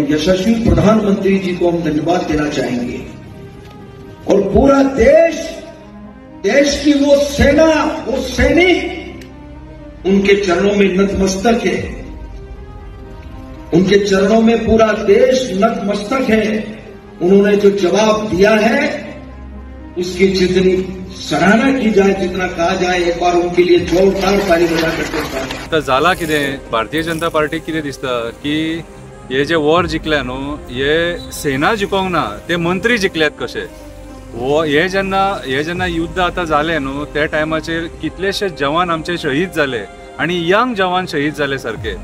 और यशस्वी प्रधानमंत्री जी को हम धन्यवाद देना चाहेंगे। और पूरा देश की वो सेना, वो सैनिक उनके चरणों में नतमस्तक है। उनके चरणों में पूरा देश नतमस्तक है। उन्होंने जो जवाब दिया है उसकी जितनी सराहना की जाए, जितना कहा जाए, एक बार उनके लिए जोरदार ताली बजा करते। आता जाला कितें भारतीय जनता पार्टीक कितें दिसता की हे जे वॉर जिखल्या न्हू, हे सेना जिखोंक ना, ते मंत्री जिखल्यात कशे। हे जेन्ना युद्ध आता जालें न्हू, त्या टायमाचेर कितलेशे जवान आमचे शहीद जाले आनी यंग जवान शहीद जाले सारके।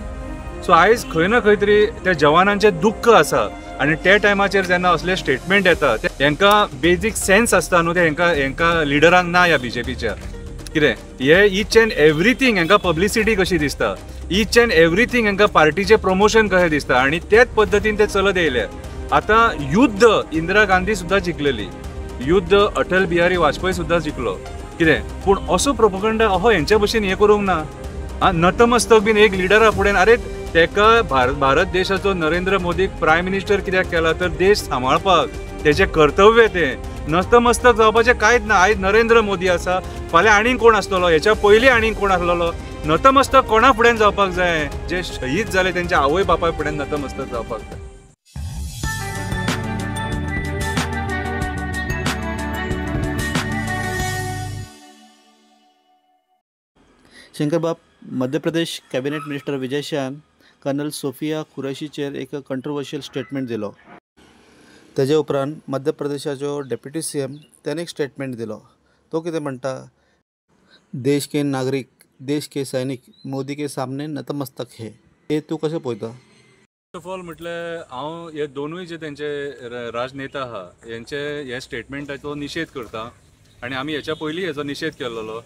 सो आयज खंय ना खंय तरी त्या जवानांचे दुख्ख आसा आनी त्या टायमाचेर जेन्ना असले स्टेटमेंट येता हांकां बेजीक सेन्स आसता न्हू, ते हांकां लिडरांक ना ह्या बीजेपीच्या। कितें हे ईच एंड एवरीथींग हांकां पब्लिसिटी कशी दिसता, ईच एंड एवरीथींग हांकां पार्टीचे प्रमोशन कशें दिसता आनी तेच पद्दतीन ते चलत येयले। आतां युद्ध इंदिरा गांधी सुद्दां जिखलेली, युद्ध अटल बिहारी वाजपेयी सुद्दां जिखलो। कितें पूण असो प्रोपगंडा अहो हेंच्या भशेन हे करूंक ना। नतमस्तक बीन एक लिडरा फुडें, अरे तेका भारत देशाचो नरेंद्र मोदीक प्रायम मिनिस्टर कित्याक केला, तर देश सांबाळपाक तेजें कर्तव्य तें। नतमस्तक जावपाचें कांयच ना। आयज नरेंद्र मोदी आसा, फाल्यां आनीक कोण आसतलो, हेच्या पयलीं आनीक कोण आसलेलो। नतमस्तक कोणा फुडें जावपाक जाय? जे शहीद जाले तेंच्या आवय बापाय फुडें नतमस्तक जावपाक जाय। शंकर बाब, मध्य प्रदेश कॅबिनेट मिनिस्टर विजय शान कर्नल सोफिया कुरैशीचेर एक कंट्रोवर्शियल स्टेटमेंट दिलो। तेजे उपरांत मध्य प्रदेशाचो डेप्युटी सीएम त्याने एक स्टेटमेंट दिलो। तो कितें म्हणटा, देश के नागरिक, देश के सैनिक मोदी के सामने नतमस्तक है। हे तूं कशें पळयता? फर्स्ट ऑफ ऑल म्हटल्यार हांव हे दोनूय जे तेंचे राजनेता आहा हेंचे हे स्टेटमेंटाचो निशेध करता आनी आमी हेच्या पयलीं हेचो निशेध केल्लो।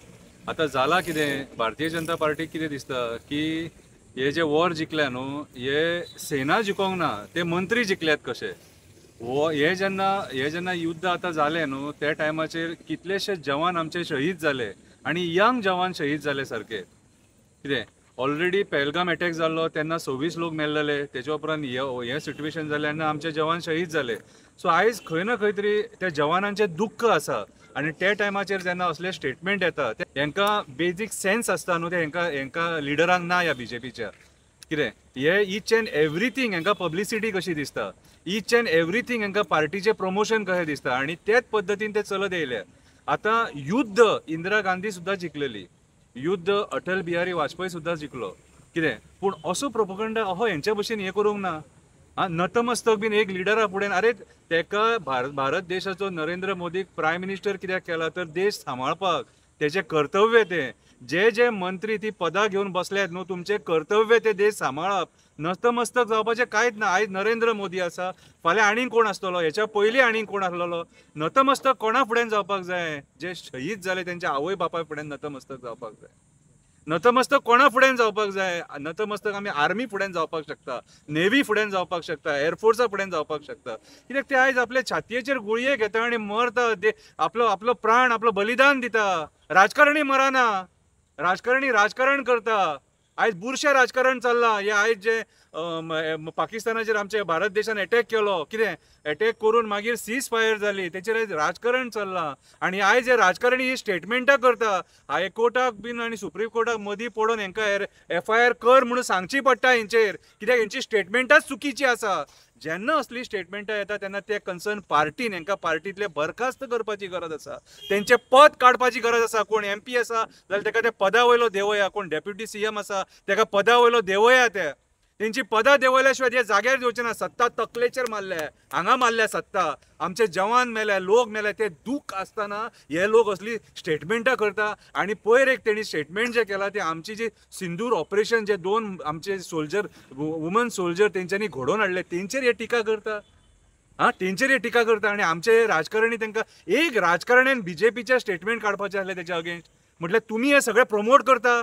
आता जाला कितें भारतीय जनता पार्टीक कितें दिसता की हे जे वॉर जिखल्या न्हू, हे सेना जिखोंक ना, ते मंत्री जिखल्यात कशे। हे जेन्ना युद्ध आता जालें न्हू, त्या टायमाचेर कितलेशे जवान आमचे शहीद जाले आनी यंग जवान शहीद जाले सारके। कितें ऑलरेडी पहलगाम अटॅक जाल्लो तेन्ना 26 लोक मेल्लेले, तेच्या उपरांत हे सिट्युएशन जालें आनी आमचे जवान शहीद जाले। सो आयज खंय ना खंय तरी त्या जवानांचे दुख्ख आसा आनी त्या टायमाचेर जेन्ना असले स्टेटमेंट येता हांकां बेजीक सेन्स आसता न्हू, ते हांकां लिडरांक ना ह्या बीजेपीच्या। कितें हे ईच एंड एवरीथींग हांकां पब्लिसिटी कशी दिसता, ईच एंड एवरीथींग हांकां पार्टीचे प्रमोशन कशें दिसता आनी तेच पद्दतीन ते चलत येयले। आतां युद्ध इंदिरा गांधी सुद्दां जिखलेली, युद्ध अटल बिहारी वाजपेयी सुद्दां जिखलो। कितें पूण असो प्रोपगंडा अहो हेंच्या भशेन हे करूंक ना। नतमस्तक बीन एक लिडरा फुडें, अरे तेका भारत देशाचो नरेंद्र मोदीक प्रायम मिनिस्टर कित्याक केला, तर देश सांबाळपाक तेजें कर्तव्य तें। जे मंत्री ती पदां घेवन बसल्यात न्हू, तुमचें कर्तव्य ते देश सांबाळप। नतमस्तक जावपाचें कांयच ना। आयज नरेंद्र मोदी आसा, फाल्यां आनीक कोण आसतलो, हेच्या पयलीं आनीक कोण आसलेलो। नतमस्तक कोणा फुडें जावपाक जाय? जे शहीद जाले तेंच्या आवय बापाय फुडें नतमस्तक जावपाक जाय। नतमस्तक कोणा फुडें जावपाक जाय? नतमस्तक आमी आर्मी फुडें जावपाक शकता, नेव्ही फुडें जावपाक शकता, एअरफोर्सा फुडें जावपाक शकता। कित्याक ते आयज आपले छातयेचेर गुळये घेता आनी मरता, आपलो प्राण, आपलो बलिदान दिता। राजकारणी मरना, राजकारणी राजकारण करता। आयज बुरशें राजकारण चल्लां। हे आयज जे पाकिस्तानाचेर आमच्या भारत देशान अटॅक केलो, कितें अटॅक करून मागीर सीज फायर जाली, तेचेर आयज राजकारण चल्लां। आनी आयज हे राजकारणी ही स्टेटमेंटां करता। हायकोर्टाक बीन आनी सुप्रीम कोर्टाक मदीं पडोवन हांकां FIR कर म्हणून सांगची पडटा हेंचेर, कित्याक हेंची स्टेटमेंटाच चुकीची आसा। जेन्ना असली स्टेटमेंटां येता तेन्ना ते कन्सर्न पार्टीन हांकां पार्टींतले बरखास्त करपाची गरज आसा, तेंचें पद काडपाची गरज आसा। कोण MP आसा जाल्यार तेका त्या पदा वयलो देंवया, कोण डेप्युटी CM आसा तेका पदा वयलो देंवया। तेंची पदां देंवयल्या शिवाय हे जाग्यार येवचे ना। सत्ता तकलेचेर मारल्या, हांगा मारल्या सत्ता, आमचे जवान मेले, लोक मेले, ते दूख आसतना हे लोक असली स्टेटमेंटां करता। आनी पयर एक तेणी स्टेटमेंट जे केला, ते आमची जी सिंदूर ऑपरेशन, जे 2 आमचे सोल्जर, वुमन सोल्जर तेंच्यांनी घडोवन हाडले, तेंचेर हे टिका करता। तेंचेर हे टिका करता आनी आमचे राजकारणी तांकां एक राजकारण्यान बीजेपीचे स्टेटमेंट काडपाचे आसले तेच्या अगेन्स्ट, म्हटल्यार तुमी हे सगळे प्रमोट करता।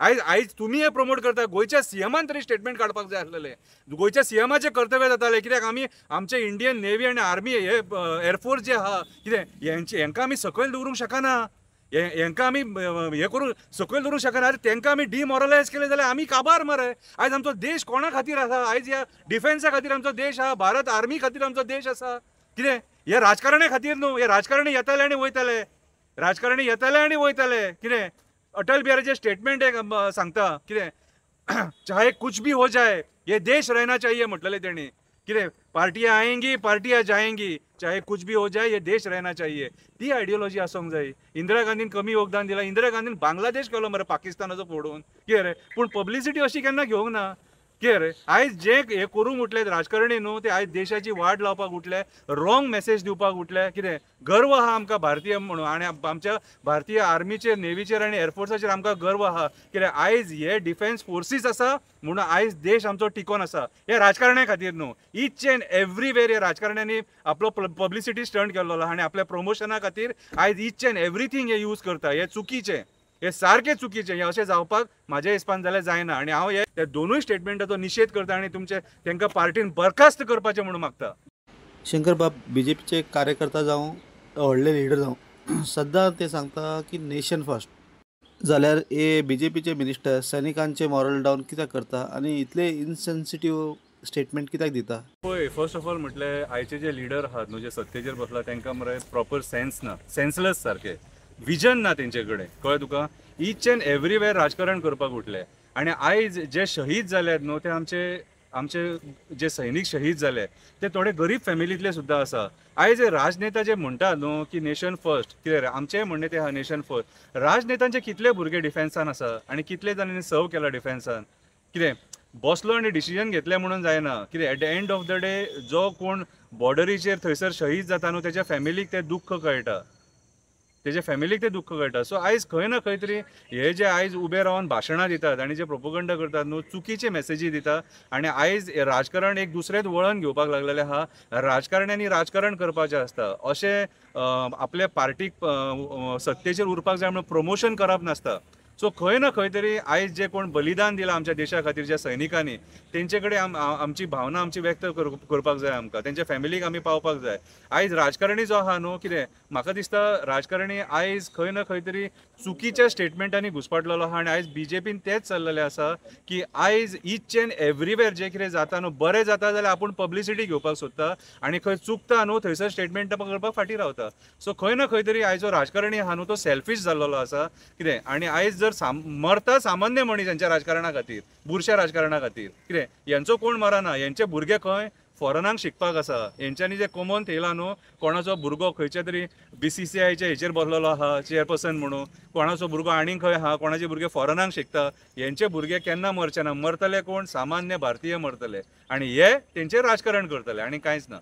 आयज तुमी हे प्रमोट करता। गोंयच्या सीएमान तरी स्टेटमेंट काडपाक जाय आसलेले। गोंयच्या सीएमाचे कर्तव्य जाताले, कित्याक आमी आमचे इंडियन नेव्ही आनी आर्मी, हे एअरफोर्स जे आहा, कितें हांकां आमी सकयल दवरूंक शकना। हेंकां आमी हे करून सकयल धरूंक शकना. तेंकां आमी डिमॉरलायज केले जाल्यार आमी काबार मरे. आयज आमचो देश कोणा खातीर आसा? आयज ह्या डिफेन्सा खातीर आमचो देश आहा, भारत आर्मी खातीर आमचो देश आसा. कितें हे राजकारण्या खातीर न्हू. हे राजकारणी येताले आनी वयताले, राजकारणी येताले आनी वयताले. कितें अटल बिहारीचे स्टेटमेंट एक सांगता कितें चाहे कुछ भी हो जाए ये देश रहना चाहिए म्हटलेले तेणी. कितें पार्टियां आएंगी पार्टियां जाएंगी, चाहे कुछ भी हो जाए ये देश रहना चाहिए. ती आयडियोलॉजी आसूंक जाय. इंदिरा गांधीन कमी योगदान दिलां. इंदिरा गांधीन बांगलादेश केलो मरे पाकिस्तानाचो फोडून. कितें रे पूण पब्लिसिटी अशी केन्ना घेवंक ना. कितें रे आयज जे हे करूंक उठले राजकारणी न्हू ते आयज देशाची वाट लावपाक उठले, रॉंग मेसेज दिवपाक उठले. कितें गर्व आहा आमकां भारतीय म्हणून आनी आमच्या भारतीय आर्मीचेर, नेव्हीचेर आनी एअरफोर्साचेर आमकां गर्व आहा. कित्याक आयज हे डिफेन्स फोर्सीस आसा म्हणून आयज देश आमचो टिकोन आसा. हे राजकारण्या खातीर न्हू. ईच एंड एवरीवेर हे राजकारण्यांनी आपलो पब्लिसिटी स्टंट केल्लो आहा आनी आपल्या प्रमोशना खातीर आयज ईच एंड एवरीथींग हे यूज करता. हे चुकीचें, हे सारकें चुकीचें. हे अशें जावपाक म्हाज्या हिसपान जाल्यार जायना. आनी हांव हे दोनूय स्टेटमेंटाचो निशेध करता आनी तांकां पार्टीन बरखास्त करपाचें म्हणून मागता. शंकर बाब BJPचे कार्यकर्ता जावं व्हडले लिडर जावं सद्दां ते सांगता की नेशन फर्स्ट. जाल्यार हे BJPचे मिनिस्टर सैनिकांचे मॉरल डावन कित्याक करता आनी इतले इनसेन्सिटीव स्टेटमेंट कित्याक दिता? पळय फर्स्ट ऑफ ऑल म्हटल्यार आयचे जे लिडर आहात न्हू, जे सत्तेचेर बसला तांकां मरे प्रॉपर सेन्स ना, सेन्सलेस सारके, विजन ना तेंचे कडेन. कळ्ळें तुका? ईच एंड एवरीवेर राजकारण करपाक उठले. आनी आयज जे शहीद जाल्यात न्हू ते आमचे जे सैनीक शहीद जाले ते थोडे गरीब फॅमिलींतले सुद्दां आसा. आयज हे राजनेता जे म्हणटा न्हू की नेशन फर्स्ट, कितें रे आमचें म्हणणें ते आहा नेशन फर्स्ट. राजनेतांचे कितले भुरगे डिफेन्सान आसा आनी कितले जाणांनी सर्व केला डिफेन्सान. कितें बसलो आनी डिसिजन घेतलें म्हणून जायना. कितें at the end of the day जो कोण बॉर्डरीचेर थंयसर शहीद जाता न्हू तेच्या फॅमिलीक तें दुख्ख कळटा, तेजे फॅमिलीक ते दुख्ख कळटा. सो आयज खंय ना खंय तरी हे जे आयज उबे रावन भाशणां दितात आनी जे प्रोपोगंडा करतात न्हू चुकीचे मेसेजी दितात. आनी आयज राजकारण एक दुसरेंच वळण घेवपाक लागलेलें आहा. राजकारण्यांनी राजकारण करपाचें आसता. अशें आपल्या पार्टीक सत्तेचेर उरपाक जाय म्हणून प्रमोशन करप नासता. सो खंय ना खंय तरी आयज जे कोण बलिदान दिलां आमच्या देशा खातीर ज्या सैनिकांनी तेंचे कडेन आमची भावना आमची व्यक्त करपाक जाय. आमकां तेंच्या फॅमिलीक आमी पावपाक जाय. आयज राजकारणी जो आहा न्हू कितें म्हाका दिसता राजकारणी आयज खंय ना खंय तरी चुकीच्या स्टेटमेंटांनी घुसपाटलेलो आहा. आनी आयज BJPन तेंच चल्लेलें आसा की आयज ईच एंड एवरीवेर जे कितें जाता न्हू बरें जाता जाल्यार आपूण पब्लिसिटी घेवपाक सोदता आनी खंय चुकता न्हू थंयसर स्टेटमेंट करपाक फाटीं रावता. सो खंय ना खंय तरी आयजो राजकारणी आहा न्हू तो सेल्फीश जाल्लो आसा. कितें आनी आयज जर मरता सामान्य मनीस यांच्या राजकारणा खातीर, बुरश्या राजकारणा खातीर. कितें यांचो कोण मरना, यांचे भुरगे खंय फॉरेनाक शिकपाक आसा. हेंच्यांनी जे कमोवन थेयला न्हू कोणाचो भुरगो खंयच्या तरी BCCIच्या हेचेर बसलेलो आहा चेअरपर्सन म्हणून, कोणाचो भुरगो आनीक खंय आहा, कोणाचे भुरगे फॉरेनाक शिकता. हेंचे भुरगे केन्ना मरचे ना. मरतले कोण? सामान्य भारतीय मरतले. आनी हे तेंचेर राजकारण करतले आनी कांयच ना.